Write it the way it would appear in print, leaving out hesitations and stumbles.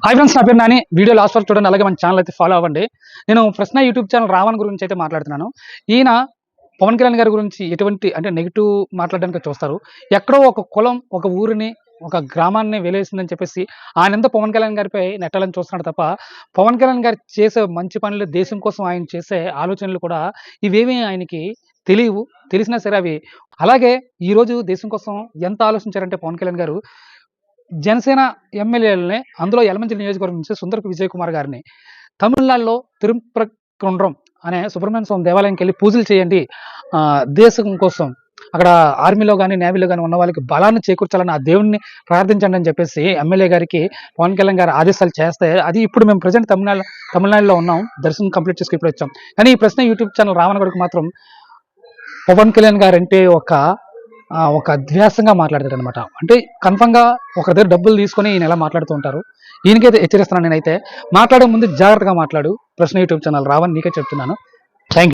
Hi friends, నా పేరు Nani. Video last వరకు చూడండి, అలాగే మన ఛానల్ అయితే ఫాలో అవ్వండి. నేను ప్రశ్న యూట్యూబ్ ఛానల్ రావణ్ గురించి అయితే మాట్లాడుతున్నాను. ఈయన పవన్ కళ్యాణ్ గారి గురించి ఎటువంటి అంటే నెగిటివ్ మాట్లాడడానికి చూస్తారు. ఎక్కడో ఒక కులం, ఒక ఊరిని, ఒక గ్రామాన్ని వెలేసిందని చెప్పేసి ఆయనంతా పవన్ కళ్యాణ్ గారిపై నెట్టాలని చూస్తున్నాడు తప్ప, పవన్ కళ్యాణ్ గారు చేసే మంచి పనులు, దేశం కోసం ఆయన చేసే ఆలోచనలు కూడా ఇవేమీ ఆయనకి తెలియవు. తెలిసినా సరే అవి అలాగే ఈరోజు దేశం కోసం ఎంత ఆలోచించారంటే పవన్ కళ్యాణ్ గారు జనసేన ఎమ్మెల్యేలని, అందులో యలమంచిలి నియోజకవర్గం నుంచి సుందరపు విజయ్ కుమార్ గారిని తమిళనాడులో తిరుప్రకుండ్రం అనే సుబ్రహ్మణ్య స్వామి దేవాలయంకి వెళ్ళి పూజలు చేయండి, దేశం కోసం అక్కడ ఆర్మీలో కానీ నేవీలో కానీ ఉన్న వాళ్ళకి బలాన్ని చేకూర్చాలని ఆ దేవుడిని ప్రార్థించండి అని చెప్పేసి ఎమ్మెల్యే గారికి పవన్ కళ్యాణ్ గారు ఆదేశాలు చేస్తే, అది ఇప్పుడు మేము ప్రజెంట్ తమిళనాడులో ఉన్నాం, దర్శనం కంప్లీట్ చేసుకుని ఇప్పుడు వచ్చాం. కానీ ఈ ప్రశ్న యూట్యూబ్ ఛానల్ రావణ గడికి మాత్రం పవన్ కళ్యాణ్ గారు అంటే ఒక అధ్యాసంగా మాట్లాడతాడు అనమాట. అంటే కన్ఫర్మ్గా ఒక దగ్గర డబ్బులు తీసుకొని ఈయన ఎలా మాట్లాడుతూ ఉంటారు. ఈయనకైతే హెచ్చరిస్తున్నాను, నేనైతే మాట్లాడే ముందు జాగ్రత్తగా మాట్లాడు. ప్రశ్న యూట్యూబ్ ఛానల్ రావని నీకే చెప్తున్నాను.